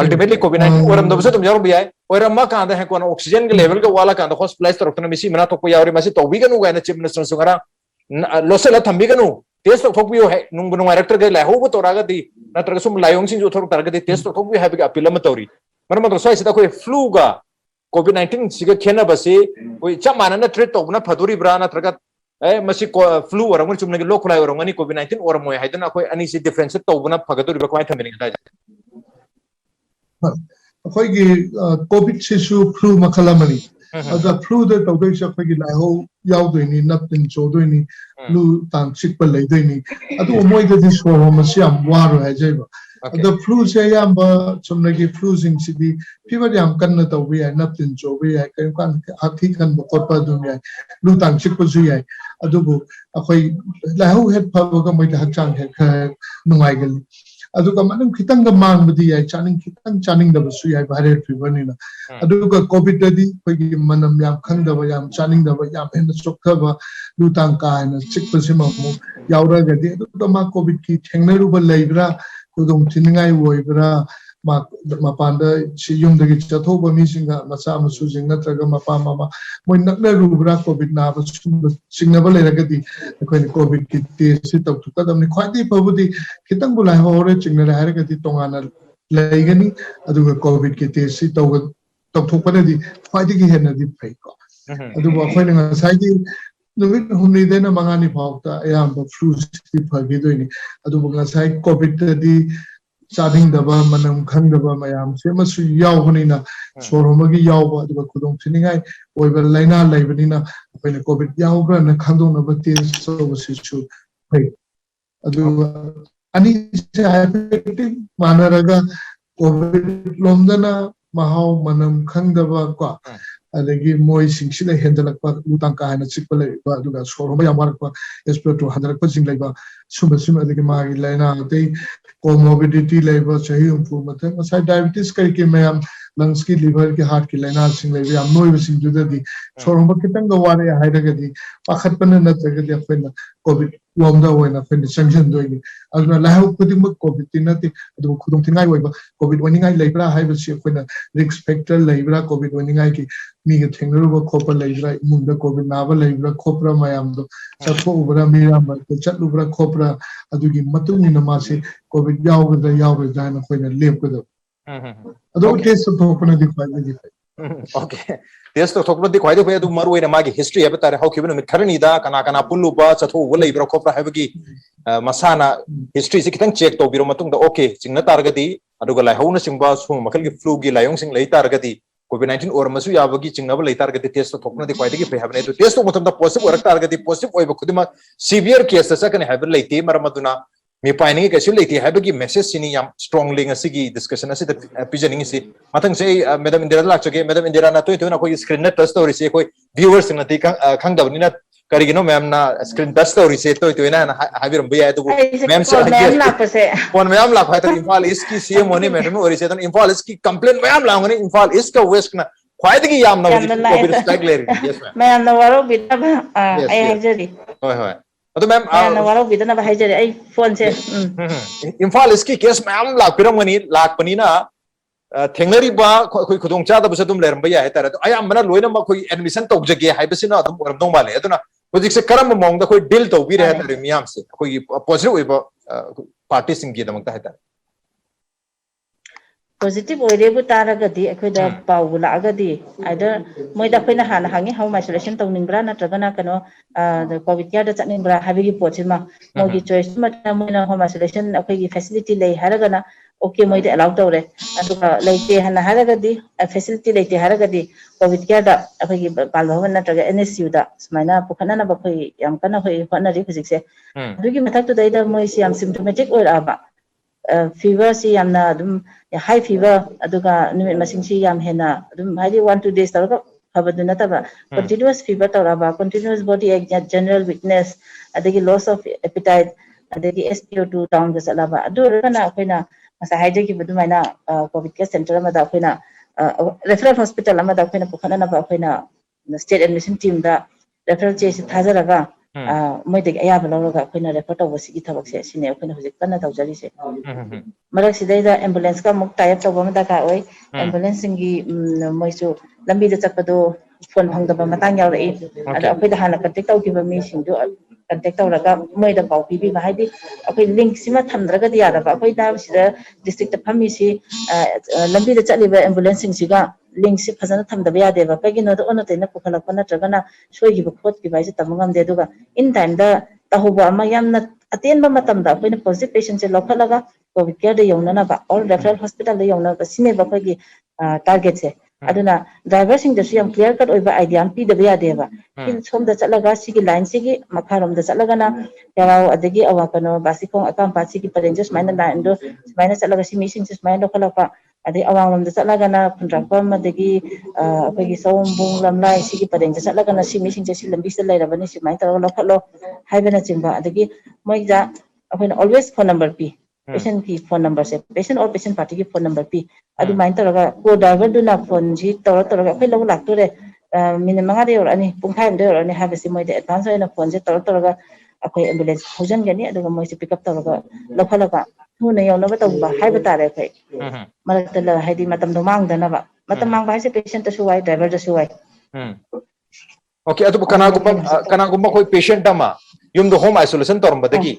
ultimately covid-19 oram do tum yarum bi ai oram ma ka da he ko oxygen ga level ga wala ka da hospitalize torokna misi mana tokpa yawri masi tawbi ga nu ga na chief minister sungara losela thambi ga nu test tok bi he nung bu director ga lai ho bo toraga di na traga sum layong sing jo thor targa di test tok bi ha bi appeal ma tawri mana ma so sida koi flu ga covid-19 siga khena basi koi chamana na treat to na phaduri bra na traga masi flu oram chumna gi lokulai oram ani covid-19 oram moi haidana koi ani si difference to buna phagaduri ba koi thamini ga ꯑꯩꯈꯣꯏꯒꯤ ꯀꯣꯚꯤꯗ ꯁꯤꯁꯨ ꯐ꯭ꯂꯨ ꯃꯈꯜ ꯑꯃꯅꯤ ꯑꯗ ꯐ꯭ꯂꯨꯗ ꯇꯧꯗꯣꯏꯁꯦ ꯑꯩꯈꯣꯏꯒꯤ ꯂꯥꯏꯍꯧ ꯌꯥꯎꯗꯣꯏꯅꯤ ꯅꯞ ꯇꯤꯟ ꯆꯣꯗꯣꯏꯅꯤ ꯐ꯭ꯂꯨ ꯇꯥꯡ ꯆꯤꯛꯄ ꯂꯩꯗꯣꯏꯅꯤ ꯑꯗꯨ ꯃꯣꯏꯗꯗꯤ ꯁꯣꯔ ꯍꯣꯟꯕꯁꯤ ꯌꯥꯝ ꯋꯥꯔꯣꯏ ꯍꯥꯏꯖꯩꯕ ꯑꯗ ꯐ꯭ꯂꯨꯁꯦ ꯑꯌꯥꯝꯕ ꯆꯨꯝꯅꯒꯤ ꯐ꯭ꯂꯨꯁꯤꯡꯁꯤꯗꯤ ꯐꯤꯚꯔ ꯌꯥꯝ ꯀꯟꯅ ꯇꯧꯕ ꯌꯥꯏ ꯅꯞ ꯇꯤꯟ ꯆꯣꯕ ꯌꯥꯏ ꯀꯔꯤꯒꯨꯝꯕ ꯀꯥꯟꯗ ꯍꯥꯛꯊꯤ ꯈꯟꯕ ꯈꯣꯠꯄ ꯑꯗꯨꯝ ꯌꯥꯏ ꯂꯨ ꯇꯥꯡ ꯆꯤꯛꯄꯁꯨ ꯌꯥꯏ ꯑꯗꯨꯕꯨ ꯑꯩꯈꯣꯏ ꯂꯥꯏꯍꯧ ꯍꯦꯛ ꯐꯕꯒ ꯃꯣꯏꯗ ꯍꯛꯆꯥꯡ ꯍꯦꯛ ꯈꯔ ꯅꯨꯡꯉꯥꯏꯒꯜꯂꯤ ꯑꯗꯨꯒ ꯃꯅꯝ ꯈꯤꯇꯪꯒ ꯃꯥꯡꯕꯗꯤ ꯌꯥꯏ ꯈꯤꯇꯪ ꯆꯥꯅꯤꯡꯗꯕꯁꯨ ꯌꯥꯏ ꯚꯥꯏꯔꯦꯜ ꯐꯤꯚꯔꯅꯤꯅ ꯑꯗꯨꯒ ꯀꯣꯚꯤꯗꯇꯗꯤ ꯑꯩꯈꯣꯏꯒꯤ ꯃꯅꯝ ꯌꯥꯝ ꯈꯪꯗꯕ ꯌꯥꯝ ꯆꯥꯅꯤꯡꯗꯕ ꯌꯥꯝ ꯍꯦꯟꯅ ꯆꯣꯛꯊꯕ ꯂꯨ ꯇꯥꯡ ꯀꯥ ꯍꯦꯟꯅ ꯆꯤꯛꯄꯁꯤꯃ ꯑꯃꯨꯛ ꯌꯥꯎꯔꯒꯗꯤ ꯑꯗꯨꯒ ꯃꯥ ꯀꯣꯚꯤꯗꯀꯤ ꯊꯦꯡꯅꯔꯨꯕ ꯂꯩꯕ꯭ꯔꯥ ꯈꯨꯗꯣꯡ ꯊꯤꯅꯤꯡꯉꯥꯏ ꯑꯣꯏꯕ꯭ꯔꯥ ꯃꯄꯥꯟꯗ ꯁꯤ ꯌꯨꯝꯗꯒꯤ ꯆꯠꯊꯣꯛꯄ ꯃꯤꯁꯤꯡꯒ ꯃꯆꯥ ꯃꯁꯨꯁꯤꯡ ꯅꯠꯇ꯭ꯔꯒ ꯃꯄꯥ ꯃꯃꯥ ꯃꯣꯏ ꯅꯛꯅꯔꯨꯕ꯭ꯔꯥ ꯀꯣꯚꯤꯗ ꯅꯥꯕ ꯁꯤꯒꯨꯝꯕ ꯆꯤꯡꯅꯕ ꯂꯩꯔꯒꯗꯤ ꯑꯩꯈꯣꯏꯅ ꯀꯣꯚꯤꯗꯀꯤ ꯇꯦꯁꯁꯤ ꯇꯧꯊꯣꯛꯀꯗꯕꯅꯤ ꯈ꯭ꯋꯥꯏꯗꯒꯤ ꯐꯕꯗꯤ ꯈꯤꯇꯪꯕꯨ ꯂꯥꯏꯍꯧ ꯍꯧꯔꯦ ꯆꯤꯡꯅꯔꯦ ꯍꯥꯏꯔꯒꯗꯤ ꯇꯣꯉꯥꯟꯅ ꯂꯩꯒꯅꯤ ꯑꯗꯨꯒ ꯀꯣꯚꯤꯗꯀꯤ ꯇꯦꯁꯁꯤ ꯇꯧꯊꯣꯛꯄꯅꯗꯤ ꯈ꯭ꯋꯥꯏꯗꯒꯤ ꯍꯦꯟꯅꯗꯤ ꯐꯩꯀꯣ ꯑꯗꯨꯕꯨ ꯑꯩꯈꯣꯏꯅ ꯉꯁꯥꯏꯒꯤ ꯅꯨꯃꯤꯠ 6ꯗꯩꯅ 5ꯅꯤ ꯐꯥꯎꯕꯗ ꯑꯌꯥꯝꯕ ꯐ꯭ꯂꯨꯁꯤ ꯐꯈꯤꯗꯣꯏꯅꯤ ꯑꯗꯨꯕꯨ ꯉꯁꯥꯏ ꯀꯣꯚꯤꯗꯇꯗꯤ ꯆꯥꯅꯤꯡꯗꯕ ꯃꯅꯝ ꯈꯪꯗꯕ ꯃꯌꯥꯝꯁꯦ ꯑꯃꯁꯨ ꯌꯥꯎꯕꯅꯤꯅ ꯁꯣꯔ ꯍꯣꯟꯕꯒꯤ ꯌꯥꯎꯕ ꯑꯗꯨꯒ ꯈꯨꯗꯣꯡ ꯊꯤꯅꯤꯡꯉꯥꯏ ꯑꯣꯏꯕ ꯂꯥꯏꯅꯥ ꯂꯩꯕꯅꯤꯅ ꯑꯩꯈꯣꯏꯅ ꯀꯣꯚꯤꯗ ꯌꯥꯎꯕ꯭ꯔꯥꯅ ꯈꯪꯗꯣꯛꯅꯕ ꯇꯦꯁ ꯇꯧꯕꯁꯤꯁꯨ ꯐꯩ ꯑꯗꯨꯒ ꯑꯅꯤꯁꯦ ꯍꯥꯏꯐꯦꯠꯇꯤ ꯃꯥꯟꯅꯔꯒ ꯀꯣꯚꯤꯗ ꯂꯣꯝꯗꯅ ꯃꯍꯥꯎ ꯃꯅꯝ ꯈꯪꯗꯕ ꯀꯣ ꯑꯗꯒꯤ ꯃꯣꯏꯁꯤꯡꯁꯤꯅ ꯍꯦꯟꯖꯜꯂꯛꯄ ꯂꯨ ꯇꯥꯡ ꯀꯥ ꯍꯦꯟꯅ ꯆꯤꯛꯄ ꯂꯩꯕ ꯑꯗꯨꯒ ꯁꯣꯔ ꯍꯣꯟꯕ ꯌꯥꯝ ꯋꯥꯔꯛꯄ ꯔꯦꯁꯄꯤꯔꯦꯇꯣꯔ ꯍꯟꯊꯔꯛꯄꯁꯤꯡ ꯂꯩꯕ ꯁꯨꯝꯕꯁꯤꯡ ꯑꯗꯒꯤ ꯃꯥꯒꯤ ꯂꯥꯏꯅꯥ ꯑꯇꯩ ꯀꯣꯃꯣrbidity ꯂꯩꯕ ꯆꯍꯤ ꯍꯨꯝꯐꯨ ꯃꯊꯛ ꯉꯁꯥꯏ ꯗꯥꯏꯕꯦꯇꯤꯁ ꯀꯔꯤ ꯃꯌꯥꯝ ꯂꯪꯁꯀꯤ ꯂꯤꯚꯔꯒꯤ ꯍꯥꯔꯠꯀꯤ ꯂꯥꯏꯅꯥꯁꯤꯡ ꯂꯩꯕ ꯌꯥꯝ ꯅꯣꯏꯕꯁꯤꯡꯗꯨꯗꯗꯤ ꯁꯣꯔ ꯍꯣꯟꯕ ꯈꯤꯇꯪꯒ ꯋꯥꯔꯦ ꯍꯥꯏꯔꯒꯗꯤ ꯄꯥꯈꯠꯄꯅ नत्रगदि अखोइना कोविड लोमदा होइना अखोइना चंगजनदोइनि अदुना लाइहौ खुदिमक कोविड नति अदु खुदोंथिंगाइ होइबा कोविड वनिगाइ लेब्रा हाइबसि अखोइना रिस्क फैक्टर लेब्रा कोविड वनिगाइ की मीग थेंगरुबा खोपा लेब्रा इमुंदा कोविड नाबा लेब्रा खोपरा मयामदो चथोउबरा मिराम चटलुबरा खोपरा अदुगी मतुंगिना मासे कोविड यावगदा यावगदा ना अखोइना लेपगदा अदु टेस्ट थोपना दिखाइ Okay. Test to thoklo di khwaide phai du maru ina magi history haba tare hau khibna mit kharani da kana pullu ba chatho wa leibra khopra habagi masana history se kitang check to biro matung da okay chingna targadi aduga lai hauna singba sung makal gi flu gi layong sing lei targadi COVID-19 or masu yabagi chingnaba lei targadi test to thokna di khwaide gi phai habne to test to matam da positive orak targadi positive oiba khudima severe case sa kan habel leite maramaduna mi paini ka sil leite habagi message sini yam strongly ngasigi discussion asi da pijaning si matang sei madam indira lak chage madam indira na to na koi screen na touch story se koi viewers na ti khang da ni na karigino ma'am na screen touch story se to na habiram baya to ma'am se ma'am lakpase phone ma'am lak hai to imphal iski cm hone madam ori se to imphal iski complaint ma'am la ngani imphal iska west na khwaidagi yam na covid strike leri yes ma'am ma'am na waro bitaba ai hajari hoi hoi ado ma'am ma'am na waro bitana ba hajari ai phone se imphal iski case ma'am lak piramani lakpani na थेंगरी बा कोई खुदोंग चादा बस तुम लेरम बया है तारे तो आया मना लोइना मा कोई एडमिशन तौक जगे है बसिना तुम ओरम दोंग बाले अदुना प्रोजेक्ट से करम मोंग दा कोई डील तो भी रहे तारे मियाम से कोई पॉजिटिव वेब पार्टी सिंग की दमक है तारे positive oirebu taragadi akoida pau lagadi either moida koina hana hangi home isolation tawningbra natragana kano covid care da chatningbra habigi pochima mogi choice mata moina home isolation akoigi facility lei haragana okay moida allow tawre aduga leite hana haragadi facility leite haragadi covid care da akoigi palbhavan natraga NSU da smaina pukhana na bakoi yam kana hoi honari physicse adugi mathak to daida moi si yam symptomatic oiraba fever si yamna adum high fever aduga numit masing si yam hena adum haidi 1-2 days tawra habadu nataba continuous fever tawraba continuous body ache general weakness adagi loss of appetite adagi SpO2 down ga salaba adu kana akoina asa haide ki budumaina covid care center amada akoina referral hospital amada akoina pukhana na ba akoina state admission team da referral che si thajaraga moidagi ayaba lawraga akoina refer tawbasi gi thabak se sine akoina hojik kana tawjari se marak sidaida ambulance ka muk type tawba ma daka oi ambulance singi moisu lambi da chapado phone phangdaba matang yauri ada akoida hana contact tawkiba mi singdu contact tawraga moida pau pibi ba haidi akoi link sima thamdraga di yada ba akoi da sida district ta phami si lambi da chaliba ambulance sing siga link si phajana thamdaba yade ba pegino da ono tena pukhalakpa natragana soigi ba khot ki ba isi tamangam de duga in time da tahuba ama yamna atenba matamda akoina positive patient se lokhalaga COVID care da yauna ba or referral hospital da yauna ba sine ba khoi gi target se aduna driver sing da su yam clear cut oiba idea am pi da ya de ba kin som da chalaga sigi line sigi makharom da chalaga na yarao adagi awa kano basikong akam pa sigi parenges maina line do maina chalaga si missing sis maina kala pa adai awang da chalaga na phunrakpam adagi akhoi gi sombung lamlai sigi parenges chalaga na si missing si lambi se lai rabani si maina taraga lokhatlo haibana chingba adagi moi ja akhoi always phone number pi patient ki phone number se patient or patient party ki phone number pi adu main taraga ko driver du na phone ji taraga akhoi lagu lakto re minute manga de orani pungthai de orani habesi moi de advance na phone je taraga akhoi ambulance thousand gani aduga moi se pick up taraga lakhalaga thuna yauna ba tawba haiba tare akhoi maratala haidi matam do mang dana ba matam mang ba se patient ta suwai driver da suwai Okay, atu kanagumba koi patient ama yum do home isolation torum badagi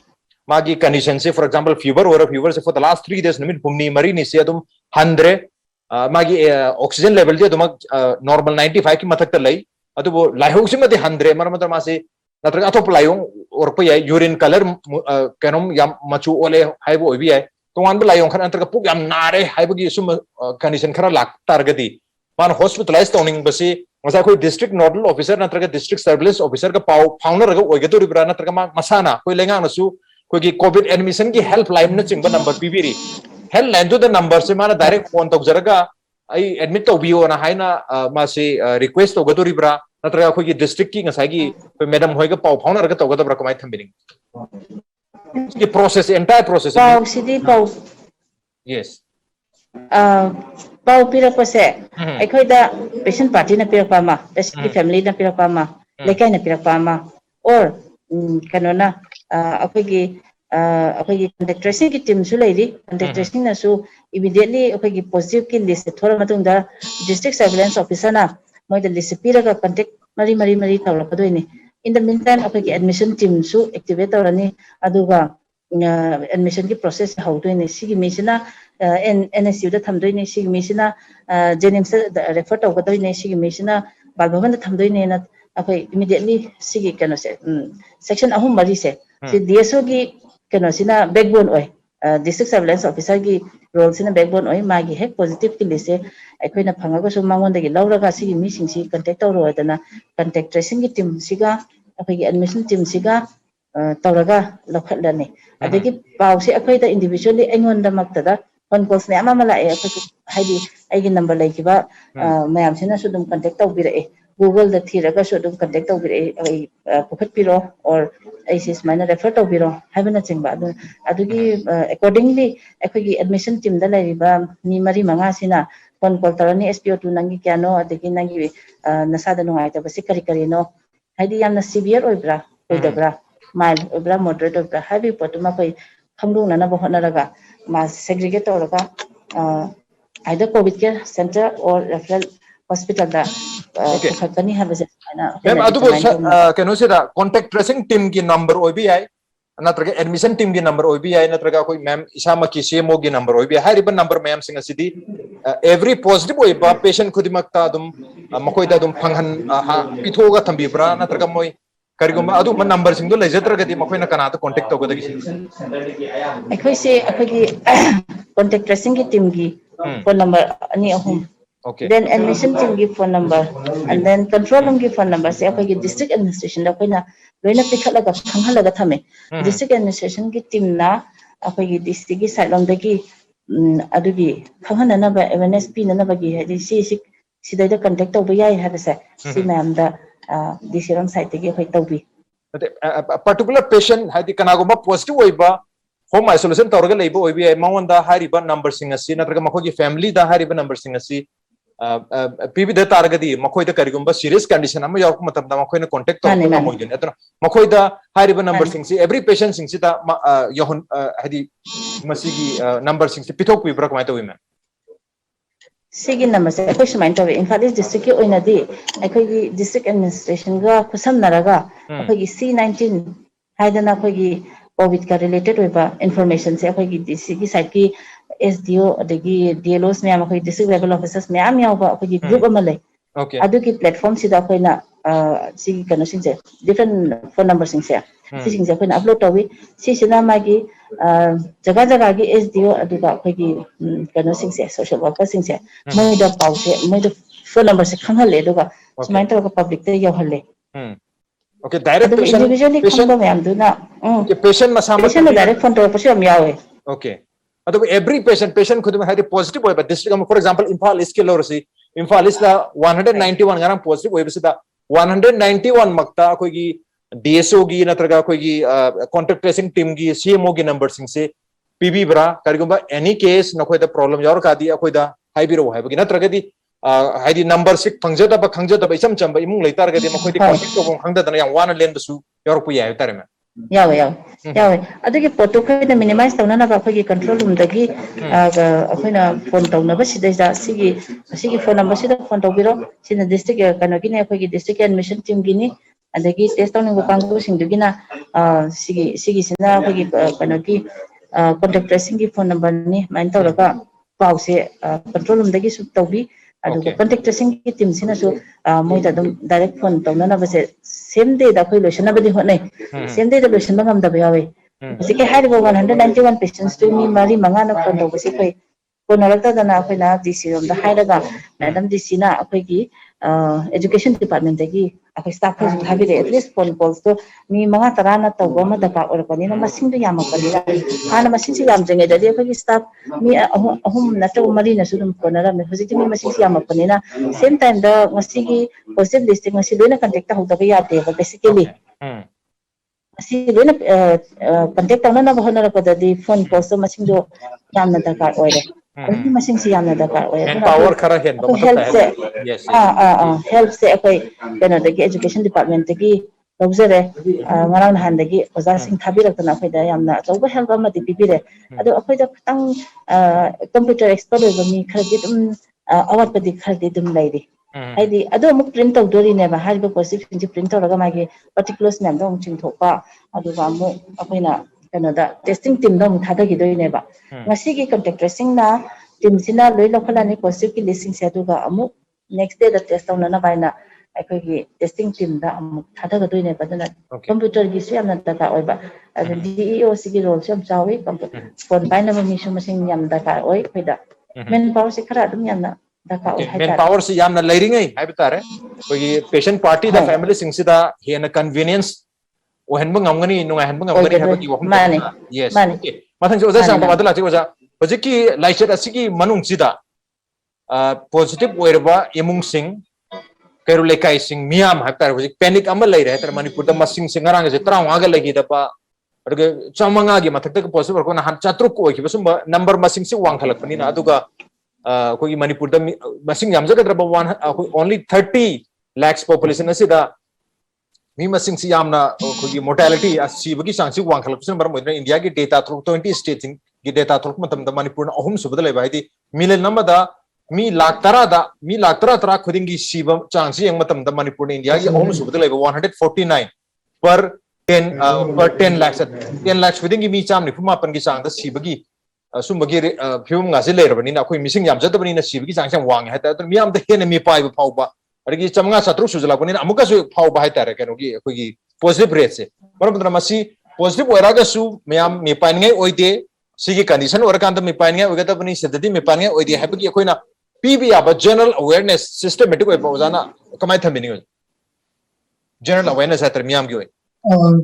magi condition se for example fever or a fever se for the last 3 days numit pumni mari ni se adum 100 magi oxygen level je adum normal 95 ki mathak ta lai adu bo laihong se mate 100 mar matar ma se natra atop laihong or pa yai urine color kanom yam machu ole haibo obi ai tongan ba laihong khan antar ka puk yam nare haibo gi sum condition khara lak targati man hospitalized toning basi masa koi district nodal officer natraga district surveillance officer ka pau founder raga oiga to ribra natraga masana koi lenga na su koi ki covid admission ki helpline na chingba number pibiri helpline to the number se mana direct phone tok jaraga ai admit to bio na haina ma se request to to ribra natraga koi ki district ki ngasai ki koi madam hoiga pau founder raga to ga bra komai thambining ki process entire process pau sidi pau yes pau pirak pase akhoi da patient party na pirak pa ma patient ki family na pirak pa ma lekai na pirak pa ma or kanona akhoi gi contact tracing ki team su leiri contact tracing na su immediately akhoi gi positive ki list thora matung da district surveillance officer na moi da list piraga contact mari tawla padoini in the meantime akhoi gi admission team su activate tawrani aduga admission ki process haudoini sigi misina NSU da thamdoini sigi misina Jennings refer tawgadoini sigi misina balbhavan da thamdoini na akhoi immediately sigi kano se section ahum mari se si DSO gi kano sina backbone oi district surveillance officer gi role sina backbone oi magi hek positive ki lise akhoi na phangaga su mangon da gi lauraga sigi mi singsi contact tawro dana contact tracing gi team siga akhoi gi admission team siga tawraga lokhatlani adagi pause akhoi da individually engon da maktada phone calls me ama mala akhoi haidi aigi number laikiba mayam sina su dum contact tawbira Google da thiraga su dum contact tawbira ai pukhat piro or ICS minor refer tawbiro habina chingba adugi accordingly akhoi gi admission team da laiba ni mari manga sina phone call tarani SPO2 nangi kyano adagi nangi nasa da nungai ta basi kari no haidi yamna severe oibra oidabra mild oibra moderate oibra habi potuma koi khamdung nana bo honaraga ma segregate tawraga either COVID care center or referral hospital da khatani habase ma'am adu keno se da contact tracing team ki number obi ai natraga admission team ki number obi ai natraga koi ma'am isama ki CMO ki number obi ai hariba number ma'am singa sidi every positive oiba patient khudimak ta dum makoi da dum phanghan pithoga thambi bra natraga moi kariguma adu man number sing do lejatra gadi makoi na kana to contact to godagi akhoi se akhoi gi contact tracing ki team gi phone number ani ahum then admission team gi phone number and then control room gi phone number se akhoi gi district administration da koina loina pikhalaga phanghalaga thame district administration gi team na akhoi gi district gi side lom da gi adugi khanghana na ba awareness pi na ba gi hadi sidai da contact to ba yai habase si ma'am da DC ram side gi akhoi tawbi particular patient hadi kanaguma positive oiba home isolation tawraga leiba oibi ai maonda hariba number singa si natraga makoi gi family da hariba number singa si PB da targadi makoi da karigumba serious condition amma yok matam da makoi na contact to na moidin atna makoi da hariba number sing si every patient sing si da yohon hadi masigi number sing si pithok pi bra kamai to wi sigi number se akhoi sumain tawe in fact district ki oina di akhoi gi district administration ga khusam naraga akhoi gi C19 haidana akhoi gi covid ka related oiba information se akhoi gi district ki side ki SDO adagi DLOs me akhoi district level officers me am yawa akhoi gi group amalai adu ki platform sida akhoi na sigi kana sing se different phone number sing se sisingse akhoi na upload tawi sisina magi jaga jaga gi SDO aduga akhoi gi kano singse social worker singse moi da pause moi da phone number se khanghalle aduga sumai tawga public te yawhalle Okay, direct adu patient individually khangba mayam duna okay, patient masama patient direct phone taw pasi am yawe okay. Adu every patient could have positive way, but district for example Imphal is kilorsi Imphal is the 191 garang positive way the 191 makta koigi DSO gi natraga koigi contact tracing team gi CMO gi number sing se PB bra karigumba any case na koi da problem yor ka di akoi da haibiro haibagi natraga di haidi number sik phangjada ba khangjada ba isam chamba imung leitar ga di makoi di contact ko khangda dana yang wana len su yor pu ya tare ma yawe adugi photo ko na minimize tawna na ba khoi control room dagi akhoi na phone tawna ba sidai ja sigi phone number sida phone tawbiro sina district kana gi ne khoi gi district admission team gi ni adagi test tawning ba kanggo sing dugi na sigi sina khoi gi kana gi contact tracing gi phone number ni main tawraga pause control room dagi su tawbi aduga contact tracing ki team sina so moi da dum direct phone tawna na ba se same day da khoi lotion na ba di hot nai same day da lotion ba ngam da ba yawe sike haribo 191 patients to mi mari manga na phone tawba se khoi konarakta dana khoi na DC rom da hairaga madam DC na khoi gi education department dagi akhoi staff khoi thabire at least phone calls to mi manga tarana tawba ma da ka orkani na masing du yamakani na hana masing si yam jenge dadi khoi gi staff mi ahum na to mari na sudum konara me hojik mi masing si yamakani na same time da ngasi gi positive listing ngasi loina contact ta hoda ba yate ba basically asi loina contact ta na ba honara ko dadi phone calls to masing do yamna da ka oire Ini masing siam na dakar oy power khara hen ba help se yes help se akoi kana dagi education department dagi lobjare ngarang han dagi oja sing thabirak na akoi da yamna chauba help ma di pipire ado akoi da tang computer expert ba mi khadi dum awat padi khadi dum laidi haidi ado muk print tawdori ne ba hariba positive print tawraga magi particulars nam dong ching thokpa adu ba mu akoi na Canada testing team dom thada gi doi ne ba ngasi gi contact tracing na team sina loi lokhalani positive ki listing se adu ga amu next day da test on na baina akoi gi testing team da amu thada ga doi ne ba dana computer gi su yamna ta ka oi ba adu DEO sigi role sam chawi phone baina ma mi su masing yam da ka oi khoida men power se khara dum yamna da ka oi men power se yamna leiringai haiba tare koi patient party da family sing sida hena convenience ohen bang ngamgani nungai han bang ngamgani habaki wahum yes okay mathang oja sang pawadala chi oja hojiki laichet asigi manung sida positive oirba imung sing keru lekai sing miam haktar hojik panic amal lai re tar manipur da masing sing ngarang je trawa ga lagi da pa aduga chamanga gi mathak ta possible ko na han chatruk ko ki basum number masing si wang khalak pani na aduga ko gi manipur da masing yam jaga dra only 30 lakhs population asida mi masing si yamna khogi mortality asibagi sangsi wangkhalak sun bar moidna india gi data through 20 states gi data through matam da manipur na ahum subada leba hidi milen namada mi lakh tara khudingi siba changsi yang matam da manipur na india gi ahum subada leba 149 per 10 lakhs 10 lakhs khudingi mi chamni phuma pan gi chang da sibagi sumbagi phum nga se lerabani na khoi mising yam jadabani na sibagi chang sang wang ha ta mi am da hena mi pai ba phauba adagi chamanga satru sujala kuni amuka su phau bahai tare kanu gi khoi positive rate se maram masi positive oiraga su myam mi paingai oide sigi condition orakan mi paingai ogata bani sedadi mi paingai oide habagi khoina pb aba general awareness systematic oi paujana kamai thamini general awareness atar myam gi oi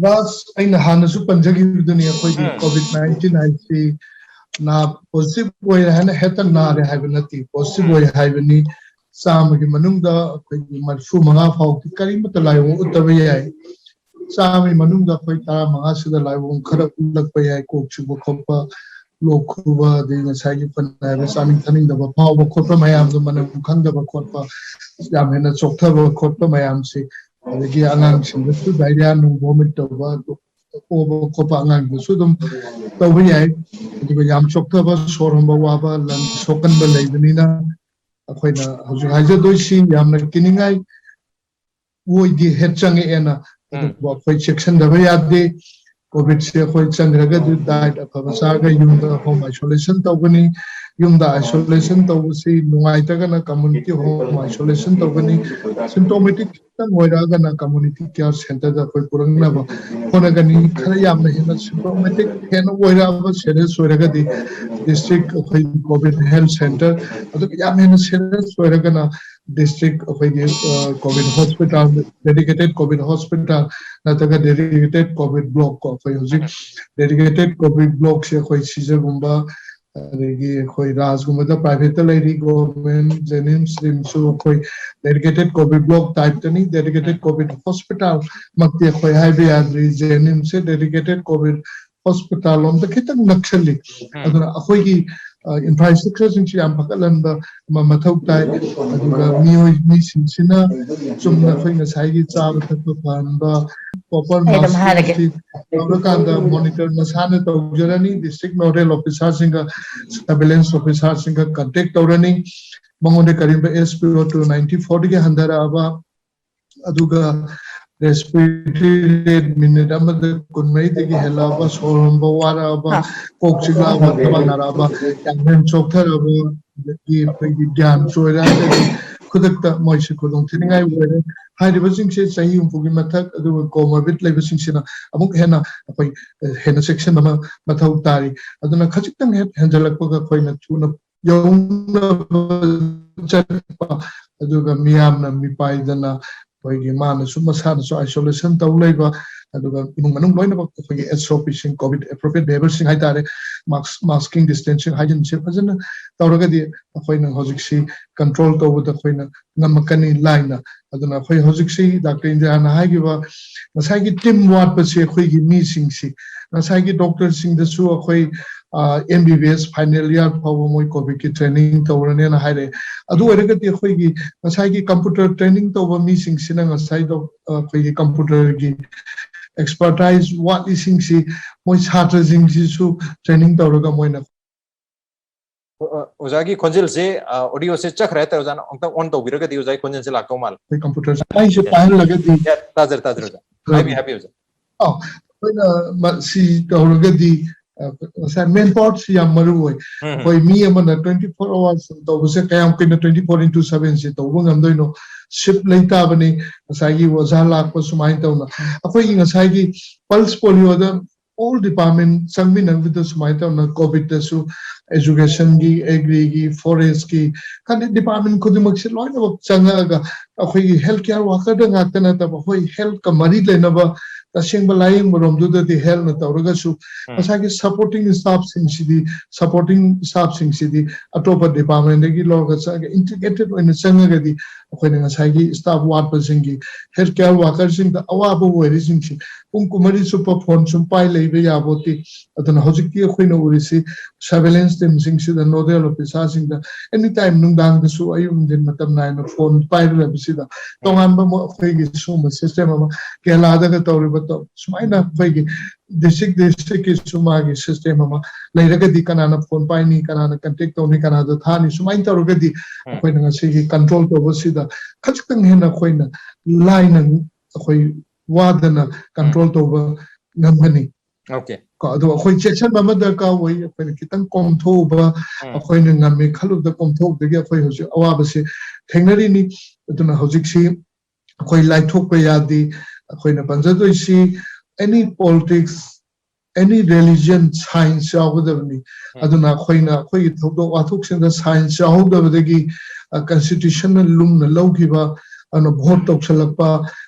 bas aina hana su panjagi duniya khoi covid-19 ai na positive oi hana hetan na re haibnati positive oi haibni Sami manungda koi marfu manga phau ki kari mata laiwo utabe yai sami manungda koi ta manga sida laiwo khara ulak pa yai ko chuba khopa lokhuba de na sai ki pan na sami thaning da phau ba khotpa mayam da manam khang da ba khotpa yam hena choktha ba khotpa mayam se adagi angang sing su diarrhea nu vomit da ba ko ba khopa angang su dum to ba yai adagi yam choktha ba sorom ba wa ba lan sokan ba leibani na akhoi haju haja doisi yamna kiningai woidi hetchang ena adu akhoi section da yade covid se akhoi changraga du diet akhaba saga yum da home isolation tawani yumda isolation tawsi nungaita gana community home isolation tawgani symptomatic tang hoira gana community care center da koi purangna ba hona gani khara yamna hena symptomatic hena hoira ba serious hoira gadi district koi covid health center adu yam hena serious hoira gana district koi covid hospital dedicated covid hospital nataga dedicated covid block koi hoji dedicated covid block se koi seizure gumba adagi koi rajgumada private lady government jenims rimsu koi dedicated covid block type tani dedicated covid hospital makte koi highway adri jenims se dedicated covid hospital om ta khitang nakshali aduna akoi gi infrastructure sing chi am pakalan ba mathau tai aduga mi sinsina chumna khoi na sai gi chaba thakpa pan ba proper mask Kanda monitor masana tawjarani district nodal officer singa surveillance officer singa contact tawrani mangone karimba SPO to 9040 ke handara aba aduga respiratory rate minute amada kunmai de ki hela aba soromba wara aba kokchila aba tabanara aba yamen chokthar aba ki gyan choira de khudakta moise khudong thiningai were हाइरिबसिंग से सही उम्पुगी मथक अदु कोमोबिड लेबसिंग सिना अमुक हेना अखोई हेना सेक्शन अमा मथौ तारी अदुना खचितंग हेंजलकपगा खोइना थुना यौना चटपा अदुगा मियामना मिपाइदना खोइगी माना सुमसाना सो आइसोलेशन तौ लेबा अदुगा इमुंग मनुंग लोइना खोइगी SOP सिंग कोविड एप्रोप्रिएट बिहेवियर सिंग हाइतारे मास्किंग डिस्टेंसिंग हाइजीन से फजना तौरगदी अखोइना होजिक्सी कंट्रोल तौबदा खोइना नमकनी लाइना aduna khoi hojik si Dr. India na hai giwa nasai gi team wat pa se khoi gi mi sing si nasai gi doctor sing da su khoi MBBS final year paw moi covid ki training to rane na hai re adu ere ga ti khoi gi nasai gi computer training to ba mi sing si na nasai do khoi gi computer gi expertise what is sing si moi chhatra jing si su training to ra ga moi na Uzagi konjil se audio se chak rehta uzana ongta on to biraga di uzagi konjil se lakau mal computer sai se pahan laga di tazer uza happy uza oh koina si to ra di sa main part si amaru oi koi mi amana 24 hours to se kayam kina 24/7 se to ngam doino ship leita bani sagi wazala ko sumai to na akoi inga sagi pulse polio da all department sangmin ang with sumai to na covid da su education gi agri gi forest gi kan department khudimak se loina bak changa ga akoi healthcare worker da ngata na ta hoi health ka mari le na ba tasing balaying borom du the health na tawraga su asagi supporting staff sing sidi atopa department gi loga sa integrated in changa ga di akoi na asagi staff ward pa sing gi healthcare worker sing da awa bo weri sing si pung kumari su pa phone sum pai leibe ya boti aduna hojik ti akoi na urisi surveillance team sing si da nodal officer sing da anytime nungdang da su ayum din matam na na phone pai ra bi si da tongan ba mo akoi gi su ma system ma kela da ga tawri ba to sumaina akoi gi district ki suma gi system ma leiraga di kanana phone pai ni kanana contact to ni kanana thani sumain tawraga di akoi na si gi control to ba si da khachtang hena akoi na line akoi wadana control to ba ngamani okay ko ado akoi chechen ba ma da ka wai akoi kitang kom tho ba akoi na ngame khalu da kom tho de gi akoi hoji awa ba se thengnari ni aduna hojik si akoi lai thok pa ya di akoi na panjadoi si any politics any religion science yaudavani aduna akoi na akoi thodo wathuk sin da science yaudavagi constitutional lum na logiba ano vote toksalakpa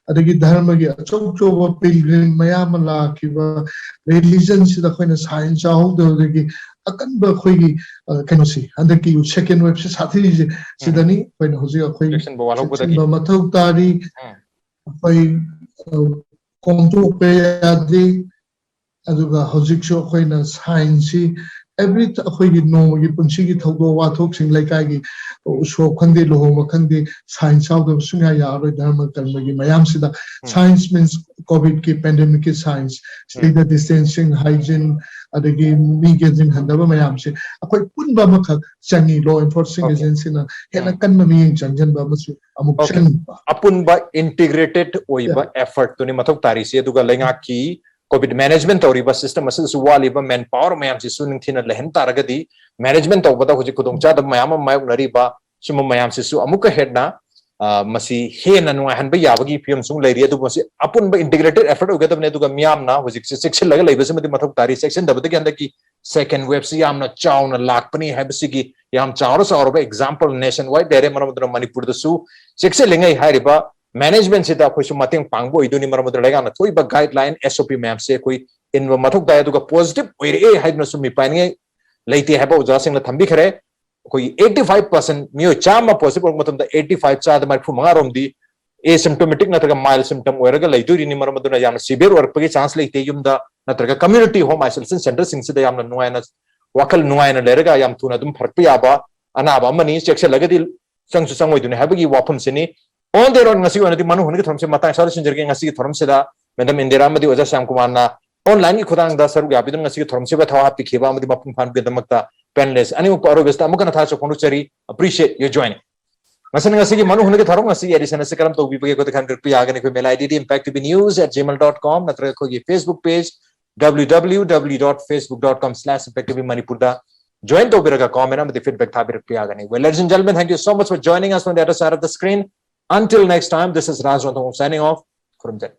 adagi dharma gi achok pilgrim mayam la kiba religion si da khoina science yaudavagi akan ba khoi gi kanosi andaki second web se sathi sidani khoina hoji akoi election bo walok budagi ba mathau tari khoi komto pe adi aduga hojik so khoina science every khoi gi no gi punchi gi thodo wa thok sing lai kai gi so khande lo ma khande science out of sunga ya ro dharma karma gi mayam sida science means covid ki pandemic ki science the distancing hygiene adagi mi getting handaba mayam se akoi pun ba ma khak changi law enforcing agency na hena kan ma mi chanjan ba ma su amuk chan apun ba integrated oi ba effort to ni mathok tari se duga lenga ki COVID management tawriba system asu waliba manpower mayam si suning thina lehen taragadi management tawbada huji kudong cha da mayam mayok nariba sum mayam si su amuka headna masi hena nuai han ba yabagi pm sung leiri adu masi apun ba integrated effort ugadam ne duga miyam na huji section laga leiba semati mathok tari section dabada ki andaki second web si yamna chawna lakpani habsi ki yam chawra sawra ba example nationwide dere maramudra manipur da su section lengai hariba management se da khoi su mating pangbo iduni maramudra lega na thoi ba guideline SOP map se khoi in mathok da duga positive oire haibna su mi pani leite haba uja sing la thambi khare koi 85% mio chama possible matam da 85 cha da mai phu manga rom di asymptomatic na taga mild symptom oiraga leiduri ni maramaduna yam severe work pagi chance leite yum da na taga community home isolation center sing se da yam na nuai na wakal nuai na lerega yam thuna dum pharpi aba anaba mani section lagadi sang su sang oi duni habagi wapum sini on the road ngasi onati manu hungi thomse mata sar sinjerge ngasi thorom se da madam indira madi oja sam kumar na online ki khudang da saru gabi dum ngasi thorom se ba thawa pi kheba madi mapum phan ge damakta panelist ani ko aro besta amukana tha so chari appreciate your joining masan ngasi ki manu hungi thorom ngasi edison se karam to bi page ko dekhan pi agane ko mail id impactnews@gmail.com natra ko ye Facebook page www.facebook.com/impactmanipur da join to biraga comment amadi feedback tha bir pi agane. Well, ladies and gentlemen, thank you so much for joining us on the other side of the screen. Until next time, this is Raj Rantong signing off. Kurumjan.